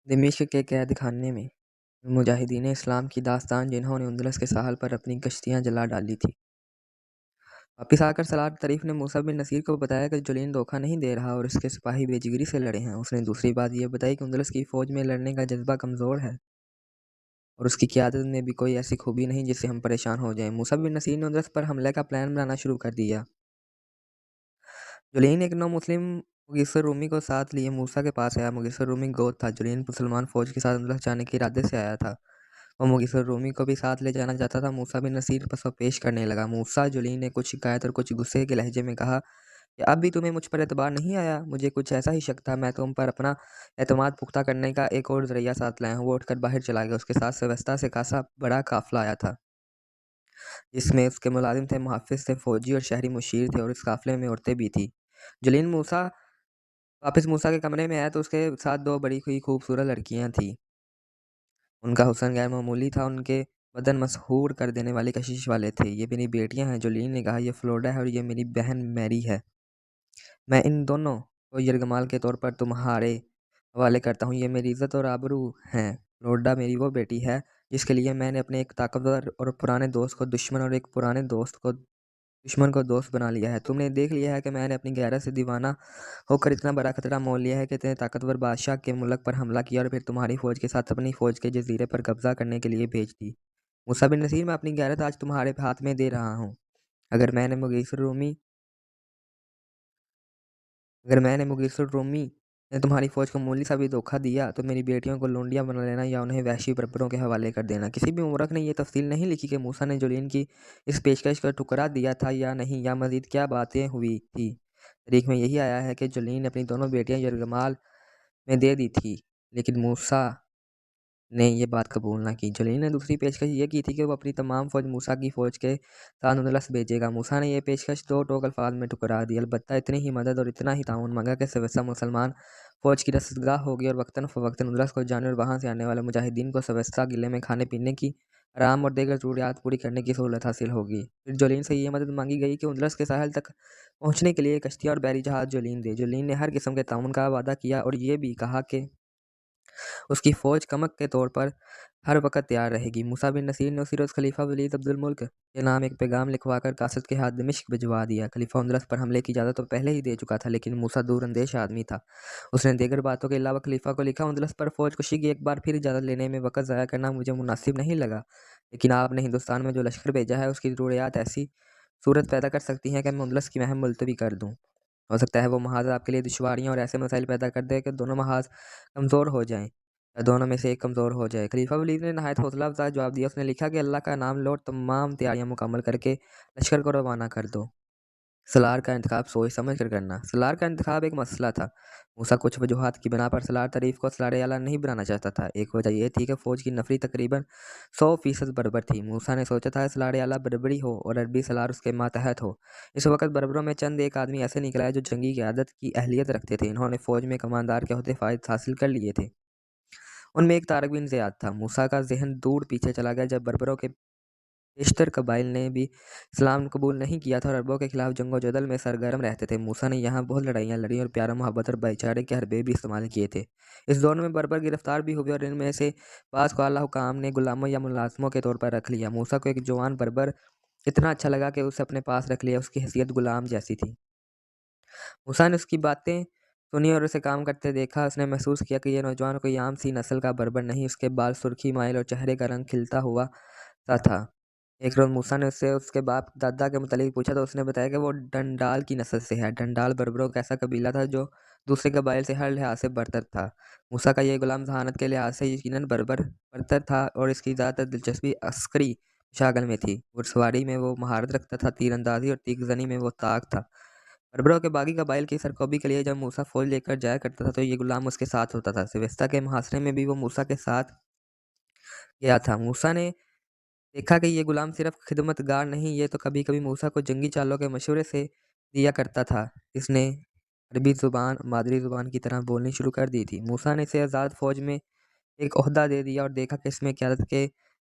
دمشق کے قید خانے میں مجاہدین اسلام کی داستان جنہوں نے اندلس کے ساحل پر اپنی کشتیاں جلا ڈالی تھی۔ واپس آ کر سلار طریف نے موسیٰ بن نصیر کو بتایا کہ جولین دھوکہ نہیں دے رہا اور اس کے سپاہی بے جگری سے لڑے ہیں۔ اس نے دوسری بات یہ بتائی کہ اندلس کی فوج میں لڑنے کا جذبہ کمزور ہے اور اس کی قیادت میں بھی کوئی ایسی خوبی نہیں جس سے ہم پریشان ہو جائیں۔ موسیٰ بن نصیر نے اندلس پر حملے کا پلان بنانا شروع کر دیا۔ جولین ایک نو مسلم مغیثر رومی کو ساتھ لیے موسیٰ کے پاس آیا۔ مغیثر رومی گوت تھا۔ جولین مسلمان فوج کے ساتھ اندلس جانے کے ارادے سے آیا تھا۔ وہ مغیثر رومی کو بھی ساتھ لے جانا چاہتا تھا۔ موسیٰ بن نصیر پس و پیش کرنے لگا۔ موسیٰ جولین نے کچھ شکایت اور کچھ غصے کے لہجے میں کہا کہ اب بھی تمہیں مجھ پر اعتبار نہیں آیا؟ مجھے کچھ ایسا ہی شک تھا۔ میں تم پر اپنا اعتماد پختہ کرنے کا ایک اور ذریعہ ساتھ لایا ہوں۔ وہ اٹھ کر باہر چلا گیا۔ اس کے ساتھ سویستا سے خاصا بڑا قافلہ آیا تھا جس میں اس کے ملازم تھے، محافظ تھے، فوجی اور شہری مشیر تھے، اور اس قافلے میں عورتیں بھی تھیں۔ جولین واپس موسیٰ کے کمرے میں آیا تو اس کے ساتھ دو بڑی ہوئی خوبصورت لڑکیاں تھیں۔ ان کا حسن غیر معمولی تھا، ان کے بدن مسحور کر دینے والے کشش والے تھے۔ یہ میری بیٹیاں ہیں، جولین نے کہا۔ یہ فلوڈا ہے اور یہ میری بہن میری ہے۔ میں ان دونوں کو یرغمال کے طور پر تمہارے حوالے کرتا ہوں۔ یہ میری عزت اور آبرو ہیں۔ فلوڈا میری وہ بیٹی ہے جس کے لیے میں نے اپنے ایک طاقتور اور پرانے دوست کو دشمن اور ایک پرانے دشمن کو دوست بنا لیا ہے۔ تم نے دیکھ لیا ہے کہ میں نے اپنی غیرت سے دیوانہ ہو کر اتنا بڑا خطرہ مول لیا ہے کہ اتنے طاقتور بادشاہ کے ملک پر حملہ کیا اور پھر تمہاری فوج کے ساتھ اپنی فوج کے جزیرے پر قبضہ کرنے کے لیے بھیج دی۔ موسیٰ بن نصیر، میں اپنی غیرت آج تمہارے ہاتھ میں دے رہا ہوں۔ اگر میں نے مغیثر رومی نے تمہاری فوج کو معمولی سا بھی دھوکہ دیا تو میری بیٹیوں کو لونڈیاں بنا لینا یا انہیں وحشی بربروں کے حوالے کر دینا۔ کسی بھی مورخ نے یہ تفصیل نہیں لکھی کہ موسیٰ نے جولین کی اس پیشکش کو ٹھکرا دیا تھا یا نہیں، یا مزید کیا باتیں ہوئی تھی۔ تاریخ میں یہی آیا ہے کہ جولین نے اپنی دونوں بیٹیاں یرغمال میں دے دی تھی، لیکن موسیٰ نے یہ بات قبول نہ کی۔ جولین نے دوسری پیشکش یہ کی تھی کہ وہ اپنی تمام فوج موسیٰ کی فوج کے ساتھ اندلس بھیجے گا۔ موسیٰ نے یہ پیشکش دو ٹوک الفاظ میں ٹھکرا دی، البتہ اتنی ہی مدد اور اتنا ہی تعاون مانگا کہ سویستا مسلمان فوج کی رسدگاہ ہوگی اور وقتاً فوقتاً اندلس کو جانے اور وہاں سے آنے والے مجاہدین کو سویستا قلعے میں کھانے پینے کی، آرام اور دیگر ضروریات پوری کرنے کی سہولت حاصل ہوگی۔ پھر جولین سے یہ مدد مانگی گئی کہ اندلس کے ساحل تک پہنچنے کے لیے کشتیاں اور بحری جہاز جولین دے۔ جولین نے ہر قسم کے تعاون کا وعدہ کیا اور یہ بھی کہا کہ اس کی فوج کمک کے طور پر ہر وقت تیار رہے گی۔ موسیٰ بن نصیر نے اسی روز خلیفہ ولید عبد الملک کے نام ایک پیغام لکھوا کر قاصد کے ہاتھ دمشق بھجوا دیا۔ خلیفہ اندلس پر حملے کی اجازت تو پہلے ہی دے چکا تھا، لیکن موسیٰ دور اندیش آدمی تھا۔ اس نے دیگر باتوں کے علاوہ خلیفہ کو لکھا، اندلس پر فوج کشی کی ایک بار پھر اجازت لینے میں وقت ضائع کرنا مجھے مناسب نہیں لگا، لیکن آپ نے ہندوستان میں جو لشکر بھیجا ہے اس کی ضروریات ایسی صورت پیدا کر سکتی ہیں کہ میں اندلس کی مہم ملتوی کر دوں۔ ہو سکتا ہے وہ محاذ آپ کے لیے دشواریاں اور ایسے مسائل پیدا کر دے کہ دونوں محاذ کمزور ہو جائیں یا دونوں میں سے ایک کمزور ہو جائے۔ خلیفہ ولید نے نہایت حوصلہ افزا جواب دیا۔ اس نے لکھا کہ اللہ کا نام لو اور تمام تیاریاں مکمل کر کے لشکر کو روانہ کر دو۔ سالار کا انتخاب سوچ سمجھ کر کرنا۔ سالار کا انتخاب ایک مسئلہ تھا۔ موسیٰ کچھ وجوہات کی بنا پر سالار طریف کو سالار اعلیٰ نہیں بنانا چاہتا تھا۔ ایک وجہ یہ تھی کہ فوج کی نفری تقریباً 100% بربر تھی۔ موسیٰ نے سوچا تھا کہ سالار اعلیٰ بربری ہو اور عربی سالار اس کے ماتحت ہو۔ اس وقت بربروں میں چند ایک آدمی ایسے نکل آئے جو جنگی قیادت کی اہلیت رکھتے تھے۔ انہوں نے فوج میں کماندار کے عہدے فائز حاصل کر لیے تھے۔ ان میں ایک طارق بن زیاد تھا۔ موسیٰ کا ذہن دور پیچھے چلا گیا جب بربروں کے بیشتر قبائل نے بھی اسلام قبول نہیں کیا تھا اور عربوں کے خلاف جنگ و جدل میں سرگرم رہتے تھے۔ موسیٰ نے یہاں بہت لڑائیاں لڑیں اور پیار و محبت اور بھائی چارے کے حربے بھی استعمال کیے تھے۔ اس دور میں بربر گرفتار بھی ہوئے اور ان میں سے بعض کو اعلیٰ حکام نے غلاموں یا ملازموں کے طور پر رکھ لیا۔ موسیٰ کو ایک جوان بربر اتنا اچھا لگا کہ اسے اپنے پاس رکھ لیا۔ اس کی حیثیت غلام جیسی تھی۔ موسیٰ نے اس کی باتیں سنی اور اسے کام کرتے دیکھا۔ اس نے محسوس کیا کہ یہ نوجوان کوئی عام سی نسل کا بربر نہیں، اس کے بال سرخی مائل اور چہرے کا رنگ کھلتا ہوا سا تھا۔ ایک روز موسیٰ نے اس سے اس کے باپ دادا کے متعلق پوچھا تو اس نے بتایا کہ وہ ڈنڈال کی نسل سے ہے۔ ڈنڈال بربروں کا ایسا قبیلہ تھا جو دوسرے قبائل سے ہر لحاظ سے برتر تھا۔ موسیٰ کا یہ غلام ذہانت کے لحاظ سے یقیناً برتر تھا اور اس کی زیادہ تر دلچسپی عسکری مشاغل میں تھی۔ گھڑ سواری میں وہ مہارت رکھتا تھا، تیر اندازی اور تیغ زنی میں وہ طاق تھا۔ بربروں کے باقی قبائل کی سرکوبی کے لیے جب موسیٰ فوج لے کر جایا کرتا تھا تو یہ غلام اس کے ساتھ ہوتا تھا۔ سویستا کے محاصرے میں بھی وہ موسیٰ کے ساتھ گیا تھا۔ موسیٰ نے دیکھا کہ یہ غلام صرف خدمت گار نہیں، یہ تو کبھی کبھی موسیٰ کو جنگی چالوں کے مشورے سے دیا کرتا تھا۔ اس نے عربی زبان مادری زبان کی طرح بولنی شروع کر دی تھی۔ موسیٰ نے اسے آزاد فوج میں ایک عہدہ دے دیا اور دیکھا کہ اس میں قیادت کے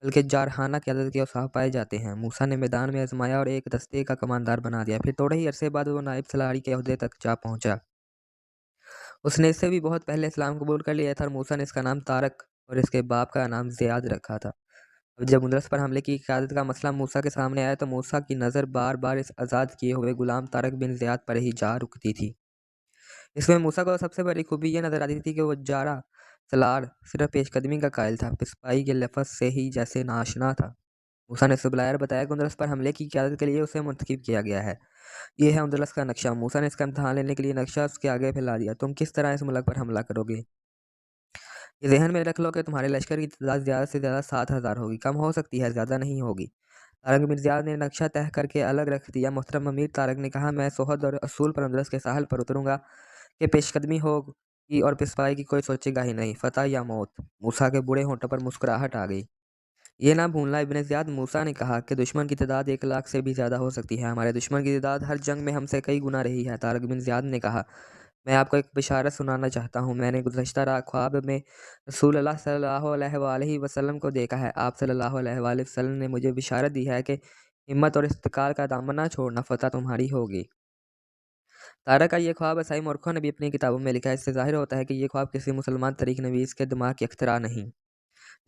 بلکہ جارحانہ قیادت کے اوصاف پائے جاتے ہیں۔ موسیٰ نے میدان میں آزمایا اور ایک دستے کا کماندار بنا دیا۔ پھر تھوڑے ہی عرصے بعد وہ نائب سالاری کے عہدے تک جا پہنچا۔ اس نے اس سے بھی بہت پہلے اسلام قبول کر لیا تھا اور موسیٰ نے اس کا نام طارق اور اس کے باپ کا نام زیاد رکھا تھا۔ اب جب اندلس پر حملے کی قیادت کا مسئلہ موسیٰ کے سامنے آیا تو موسیٰ کی نظر بار بار اس آزاد کیے ہوئے غلام طارق بن زیاد پر ہی جا رکتی تھی۔ اس میں موسیٰ کو سب سے بڑی خوبی یہ نظر آتی تھی کہ وہ جارہ سلار صرف پیش قدمی کا قائل تھا، پسپائی کے لفظ سے ہی جیسے ناشنا تھا۔ موسیٰ نے اسے بلایا اور بتایا کہ اندلس پر حملے کی قیادت کے لیے اسے منتخب کیا گیا ہے۔ یہ ہے اندلس کا نقشہ۔ موسیٰ نے اس کا امتحان لینے کے لیے نقشہ اس کے آگے پھیلا دیا۔ تم کس طرح اس ملک پر حملہ کرو گے؟ یہ ذہن میں رکھ لو کہ تمہارے لشکر کی تعداد زیادہ سے زیادہ 7,000 ہوگی، کم ہو سکتی ہے، زیادہ نہیں ہوگی۔ طارق بن زیاد نے نقشہ طے کر کے الگ رکھ دیا۔ محترم امیر طارق نے کہا، میں سوہد اور اصول پر اندلس کے ساحل پر اتروں گا کہ پیش قدمی ہوگی اور پسپائی کی کوئی سوچے گا ہی نہیں، فتح یا موت۔ موسیٰ کے بوڑھے ہونٹوں پر مسکراہٹ آ گئی۔ یہ نہ بھولنا ابن زیاد، موسیٰ نے کہا کہ دشمن کی تعداد 1,00,000 سے بھی زیادہ ہو سکتی ہے، ہمارے دشمن کی تعداد ہر جنگ میں ہم سے کئی گنا رہی ہے۔ طارق بن زیاد نے کہا، میں آپ کو ایک بشارت سنانا چاہتا ہوں۔ میں نے گزشتہ رات خواب میں رسول اللہ صلی اللہ علیہ وآلہ وسلم کو دیکھا ہے۔ آپ صلی اللہ علیہ وآلہ وسلم نے مجھے بشارت دی ہے کہ ہمت اور استقلال کا دامن نہ چھوڑنا، فتح تمہاری ہوگی۔ طارق کا یہ خواب عیسائی مورخوں نے بھی اپنی کتابوں میں لکھا ہے۔ اس سے ظاہر ہوتا ہے کہ یہ خواب کسی مسلمان تاریخ نویس کے دماغ کی اختراع نہیں۔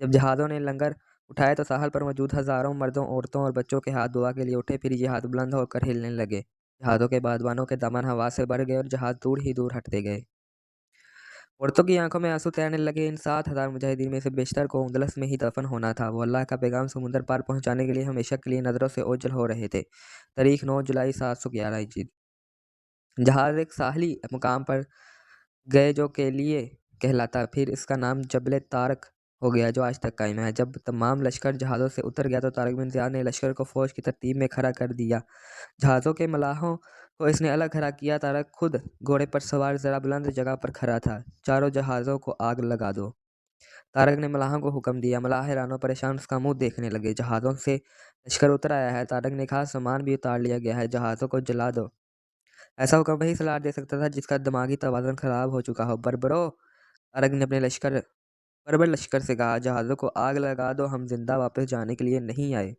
جب جہازوں نے لنگر اٹھائے تو ساحل پر موجود ہزاروں مردوں، عورتوں اور بچوں کے ہاتھ دعا کے لیے اٹھے، پھر یہ ہاتھ بلند ہو کر ہلنے لگے۔ جہازوں کے بادبانوں کے دامن ہوا سے بھر گئے اور جہاز دور ہی دور ہٹتے گئے۔ عورتوں کی آنکھوں میں آنسو تیرنے لگے۔ ان 7,000 مجاہدین میں سے بیشتر کو اندلس میں ہی دفن ہونا تھا۔ وہ اللہ کا پیغام سمندر پار پہنچانے کے لیے ہمیشہ کے لیے نظروں سے اوجھل ہو رہے تھے۔ تاریخ 9 جولائی 711 ہجری۔ جہاز ایک ساحلی مقام پر گئے جو کے لیے کہلاتا، پھر اس کا نام جبل طارق ہو گیا جو آج تک قائم ہے۔ جب تمام لشکر جہازوں سے اتر گیا تو طارق بن زیاد نے لشکر کو فوج کی ترتیب میں کھڑا کر دیا۔ جہازوں کے ملاحوں کو اس نے الگ کھڑا کیا۔ طارق خود گھوڑے پر سوار ذرا بلند جگہ پر کھڑا تھا۔ چاروں جہازوں کو آگ لگا دو، طارق نے ملاحوں کو حکم دیا۔ ملاح حیران و پریشان اس کا منہ دیکھنے لگے۔ جہازوں سے لشکر اتر آیا ہے، طارق نے کہا، سامان بھی اتار لیا گیا ہے، جہازوں کو جلا دو۔ ایسا حکم وہی سلار دے سکتا تھا جس کا دماغی توازن خراب ہو چکا ہو۔ بربرو، طارق نے اپنے بربر لشکر سے کہا، جہازوں کو آگ لگا دو، ہم زندہ واپس جانے کے لیے نہیں آئے۔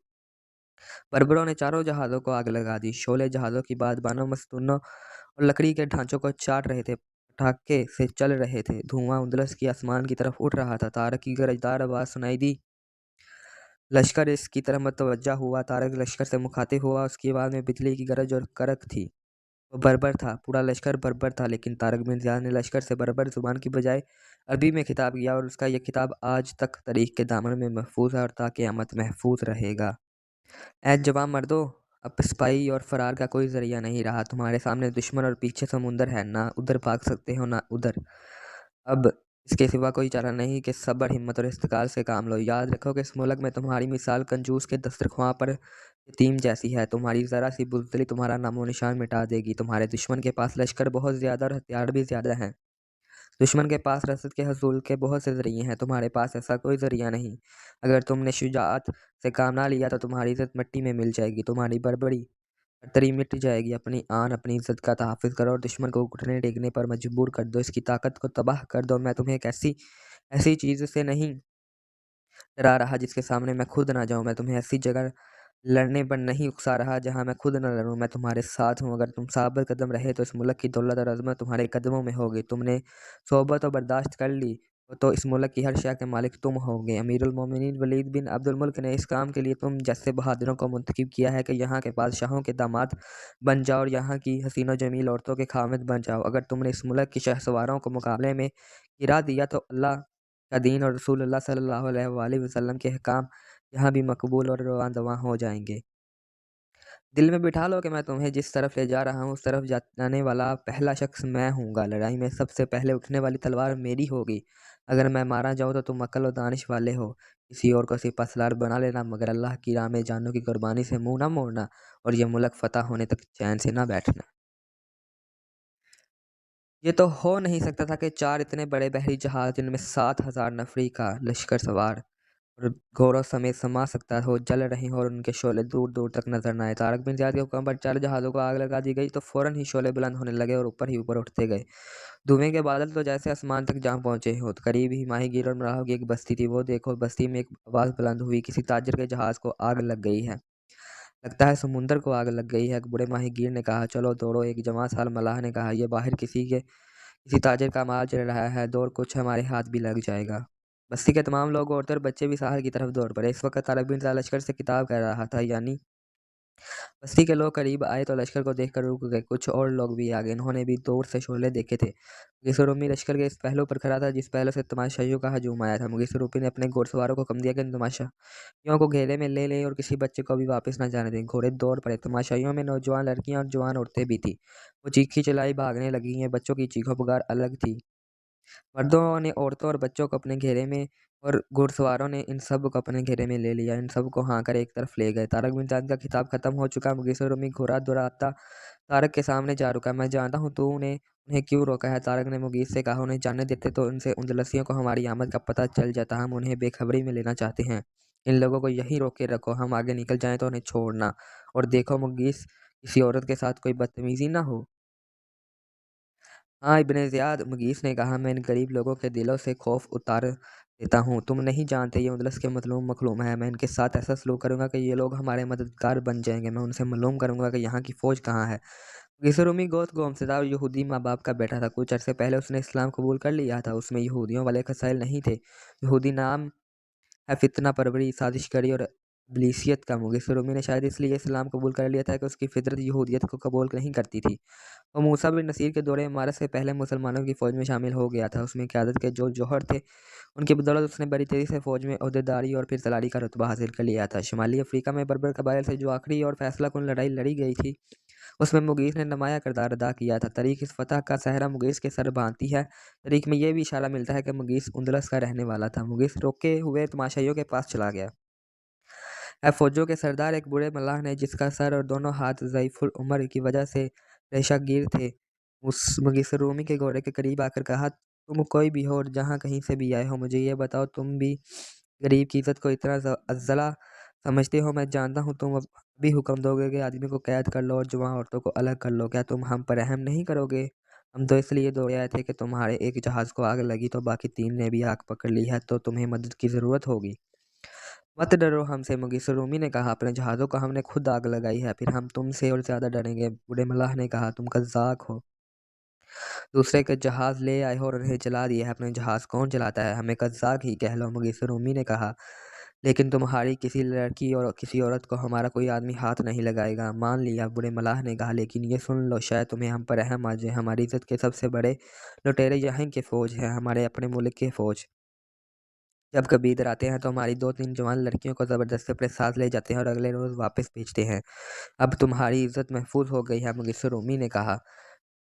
بربروں نے چاروں جہازوں کو آگ لگا دی۔ شعلے جہازوں کی بادبانوں، مستونوں اور لکڑی کے ڈھانچوں کو چاٹ رہے تھے، پٹاخے سے چل رہے تھے۔ دھواں اندلس کی آسمان کی طرف اٹھ رہا تھا۔ طارق کی گرجدار آواز سنائی دی۔ لشکر اس کی طرف متوجہ ہوا۔ طارق لشکر سے مخاطب ہوا، اس کی آواز میں بجلی کی گرج اور کرک تھی۔ وہ بربر تھا، پورا لشکر بربر تھا، لیکن طارق بن زیاد نے لشکر سے بربر زبان کی بجائے عربی میں خطاب کیا، اور اس کا یہ خطاب آج تک تاریخ کے دامن میں محفوظ ہے اور تا قیامت محفوظ رہے گا۔ اے جوان مردو، اب پسپائی اور فرار کا کوئی ذریعہ نہیں رہا۔ تمہارے سامنے دشمن اور پیچھے سمندر ہے، نہ ادھر بھاگ سکتے ہو نہ ادھر۔ اب اس کے سوا کوئی چارہ نہیں کہ صبر، ہمت اور استقلال سے کام لو۔ یاد رکھو کہ اس ملک میں تمہاری مثال کنجوس کے دسترخواں پر یتیم جیسی ہے۔ تمہاری ذرا سی بزدلی تمہارا نام و نشان مٹا دے گی۔ تمہارے دشمن کے پاس لشکر بہت زیادہ اور ہتھیار بھی زیادہ ہیں۔ دشمن کے پاس رسد کے حصول کے بہت سے ذریعے ہیں، تمہارے پاس ایسا کوئی ذریعہ نہیں۔ اگر تم نے شجاعت سے کام نہ لیا تو تمہاری عزت مٹی میں مل جائے گی، تمہاری بربری برتری مٹ جائے گی۔ اپنی آن، اپنی عزت کا تحفظ کرو اور دشمن کو گھٹنے ٹیکنے پر مجبور کر دو، اس کی طاقت کو تباہ کر دو۔ میں تمہیں ایک ایسی چیز سے نہیں ڈرا رہا جس کے سامنے میں خود نہ جاؤں۔ میں تمہیں ایسی جگہ لڑنے پر نہیں اکسا رہا جہاں میں خود نہ لڑوں۔ میں تمہارے ساتھ ہوں۔ اگر تم ثابت قدم رہے تو اس ملک کی دولت اور عظمت تمہارے قدموں میں ہوگی۔ تم نے صحبت و برداشت کر لی تو اس ملک کی ہر شے کے مالک تم ہوگے۔ امیر المومنین ولید بن عبد الملک نے اس کام کے لیے تم جیسے بہادروں کو منتخب کیا ہے کہ یہاں کے بادشاہوں کے داماد بن جاؤ اور یہاں کی حسین و جمیل عورتوں کے خاوند بن جاؤ۔ اگر تم نے اس ملک کی شہسواروں کو مقابلے میں گرا دیا تو اللہ کا دین اور رسول اللہ صلی اللہ علیہ وآلہ وسلم کے احکام یہاں بھی مقبول اور رواں دواں ہو جائیں گے۔ دل میں بٹھا لو کہ میں تمہیں جس طرف لے جا رہا ہوں اس طرف جانے والا پہلا شخص میں ہوں گا۔ لڑائی میں سب سے پہلے اٹھنے والی تلوار میری ہوگی۔ اگر میں مارا جاؤں تو تم عقل و دانش والے ہو، کسی اور کو سپہ سالار بنا لینا، مگر اللہ کی راہ میں جانوں کی قربانی سے منہ نہ موڑنا اور یہ ملک فتح ہونے تک چین سے نہ بیٹھنا۔ یہ تو ہو نہیں سکتا تھا کہ 4 اتنے بڑے بحری جہاز جن میں 7,000 نفری کا لشکر سوار اور گھوڑوں سمیت سما سکتا ہو جل رہے ہوں اور ان کے شعلے دور دور تک نظر نہ آئے۔ طارق بن زیاد کے حکم پر 4 جہازوں کو آگ لگا دی گئی تو فوراً ہی شعلے بلند ہونے لگے اور اوپر ہی اوپر اٹھتے گئے۔ دھوئیں کے بادل تو جیسے آسمان تک جا پہنچے ہوں۔ قریب ہی ماہی گیر اور ملاحوں کی ایک بستی تھی۔ وہ دیکھو، بستی میں ایک آواز بلند ہوئی، کسی تاجر کے جہاز کو آگ لگ گئی ہے، لگتا ہے سمندر کو آگ لگ گئی ہے۔ ایک بڑے ماہی گیر نے کہا، چلو دوڑو۔ ایک جوان سال ملاح نے کہا، یہ باہر کسی کے کسی تاجر کا مال چل رہا ہے، دور کچھ ہمارے ہاتھ بھی لگ جائے گا۔ بستی کے تمام لوگ، عورتیں اور بچے بھی ساحل کی طرف دوڑ پڑے۔ اس وقت طارق بن زیاد لشکر سے خطاب کر رہا تھا، یعنی بستی کے لوگ قریب آئے تو لشکر کو دیکھ کر رک گئے۔ کچھ اور لوگ بھی آگے، انہوں نے بھی دور سے شعلے دیکھے تھے۔ مغیث رومی لشکر کے اس پہلو پر کھڑا تھا جس پہلو سے تماشائیوں کا ہجوم آیا تھا۔ مغیث رومی نے اپنے گھوڑ سواروں کو حکم دیا کہ ان تماشائیوں کو گھیرے میں لے لیں اور کسی بچے کو بھی واپس نہ جانے دیں۔ گھوڑے دوڑ پڑے، تماشائیوں میں نوجوان لڑکیاں اور جوان عورتیں بھی تھیں۔ وہ چیخی چلائی بھاگنے لگیں۔ یہ بچوں کی چیخو پکار الگ تھی۔ مردوں نے عورتوں اور بچوں کو اپنے گھیرے میں اور گھڑ سواروں نے ان سب کو اپنے گھیرے میں لے لیا۔ ان سب کو ہاں کر ایک طرف لے گئے۔ طارق بن زیاد کا خطاب ختم ہو چکا۔ مغیث رومی گھوڑا دوڑاتا طارق کے سامنے جا رکا۔ میں جانتا ہوں تو نے انہیں کیوں روکا ہے، طارق نے مغیث سے کہا۔ انہیں جانے دیتے تو ان سے اندلسیوں کو ہماری آمد کا پتہ چل جاتا۔ ہم انہیں بے خبری میں لینا چاہتے ہیں۔ ان لوگوں کو یہیں روکے رکھو، ہم آگے نکل جائیں تو انہیں چھوڑنا، اور دیکھو مغیث کسی عورت کے ساتھ کوئی بدتمیزی نہ ہو۔ ہاں ابن زیاد، مغیث نے کہا، میں ان غریب لوگوں کے دلوں سے خوف اتار دیتا ہوں۔ تم نہیں جانتے یہ اندلس کے مظلوم مخلوق ہیں۔ میں ان کے ساتھ ایسا سلوک کروں گا کہ یہ لوگ ہمارے مددگار بن جائیں گے۔ میں ان سے معلوم کروں گا کہ یہاں کی فوج کہاں ہے۔ مغیث رومی گوت گومزدہ اور یہودی ماں باپ کا بیٹا تھا۔ کچھ عرصے پہلے اس نے اسلام قبول کر لیا تھا۔ اس میں یہودیوں والے مسائل نہیں تھے۔ یہودی نام ہے فتنہ پروری، سازش گری اور ابلیسیت کا۔ مغیث رومی نے شاید اس لیے اسلام قبول کر لیا تھا کہ اس کی فطرت یہودیت کو قبول نہیں کرتی تھی۔ وہ موسیٰ بن نصیر کے دور امارت سے پہلے مسلمانوں کی فوج میں شامل ہو گیا تھا۔ اس میں قیادت کے جو جوہر تھے ان کی بدولت اس نے بڑی تیزی سے فوج میں عہدیداری اور پھر سالاری کا رتبہ حاصل کر لیا تھا۔ شمالی افریقہ میں بربر قبائل سے جو آخری اور فیصلہ کن لڑائی لڑی گئی تھی اس میں مغیث نے نمایاں کردار ادا کیا تھا۔ تاریخ اس فتح کا صحرا مغیث کے سر باندھتی ہے۔ تاریخ میں یہ بھی اشارہ ملتا ہے کہ مغیث اندلس کا رہنے والا تھا۔ مغیث روکے ہوئے تماشائیوں کے پاس چلا گیا۔ اے فوجوں کے سردار، ایک بوڑھے ملاح نے جس کا سر اور دونوں ہاتھ ضعیف العمر کی وجہ سے ریشہ گیر تھے، اس مغیث رومی کے گھوڑے کے قریب آ کر کہا، تم کوئی بھی ہو اور جہاں کہیں سے بھی آئے ہو، مجھے یہ بتاؤ، تم بھی غریب کی عزت کو اتنا افضل سمجھتے ہو؟ میں جانتا ہوں تم ابھی حکم دو گے کہ آدمی کو قید کر لو اور جوان عورتوں کو الگ کر لو۔ کیا تم ہم پر رحم نہیں کرو گے؟ ہم تو اس لیے دوڑے آئے تھے کہ تمہارے ایک جہاز کو آگ لگی تو باقی 3 نے بھی آگ پکڑ لی ہے، تو تمہیں مدد کی ضرورت ہوگی۔ مت ڈرو ہم سے، مغیث رومی نے کہا، اپنے جہازوں کو ہم نے خود آگ لگائی ہے، پھر ہم تم سے اور زیادہ ڈریں گے۔ بوڑھے ملاح نے کہا، تم قزاق ہو، دوسرے کے جہاز لے آئے ہو اور انہیں جلا دیا ہے۔ اپنے جہاز کون جلاتا ہے؟ ہمیں قزاق ہی کہہ لو۔ مغیث رومی نے کہا، لیکن تمہاری کسی لڑکی اور کسی عورت کو ہمارا کوئی آدمی ہاتھ نہیں لگائے گا۔ مان لیا۔ بوڑھے ملاح نے کہا، لیکن یہ سن لو، شاید تمہیں ہم پر رحم آ جائے۔ ہماری عزت کے سب سے بڑے لٹیرے یہیں کے فوج ہیں، ہمارے اپنے ملک کے فوج۔ جب کبھی ادھر آتے ہیں تو ہماری 2-3 جوان لڑکیوں کو زبردستی اپنے ساتھ لے جاتے ہیں اور اگلے روز واپس بھیجتے ہیں۔ اب تمہاری عزت محفوظ ہو گئی ہے۔ مغیث رومی نے کہا،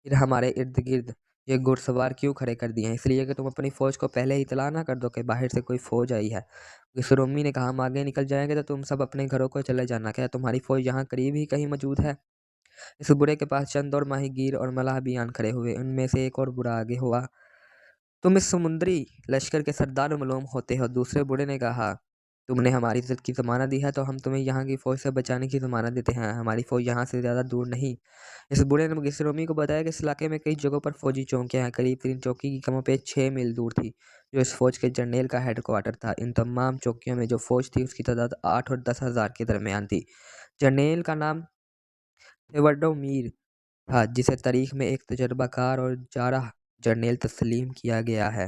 پھر ہمارے ارد گرد یہ گھڑ سوار کیوں کھڑے کر دیے ہیں؟ اس لیے کہ تم اپنی فوج کو پہلے ہی اطلاع نہ کر دو کہ باہر سے کوئی فوج آئی ہے۔ مغیث رومی نے کہا، ہم آگے نکل جائیں گے تو تم سب اپنے گھروں کو چلے جانا۔ کیا تمہاری فوج یہاں قریب ہی کہیں موجود ہے؟ اس بوڑھے کے پاس چند اور ماہی گیر اور ملاح بھی آن کھڑے ہوئے۔ ان میں سے ایک اور بوڑھا آگے ہوا، تم اس سمندری لشکر کے سردار معلوم ہوتے ہو۔ دوسرے بوڑھے نے کہا، تم نے ہماری عزت کی ضمانت دی ہے تو ہم تمہیں یہاں کی فوج سے بچانے کی ضمانت دیتے ہیں۔ ہماری فوج یہاں سے زیادہ دور نہیں۔ اس بوڑھے نے مغیث رومی کو بتایا کہ اس علاقے میں کئی جگہوں پر فوجی چوکیاں ہیں۔ قریب ترین چوکی کی کم و بیش 6 میل دور تھی، جو اس فوج کے جرنیل کا ہیڈ کوارٹر تھا۔ ان تمام چوکیوں میں جو فوج تھی اس کی تعداد 8 اور 10 ہزار کے درمیان تھی۔ جرنیل کا نام تھیوڈو میر تھا، جسے تاریخ میں ایک تجربہ کار اور جارح جرنیل تسلیم کیا گیا ہے۔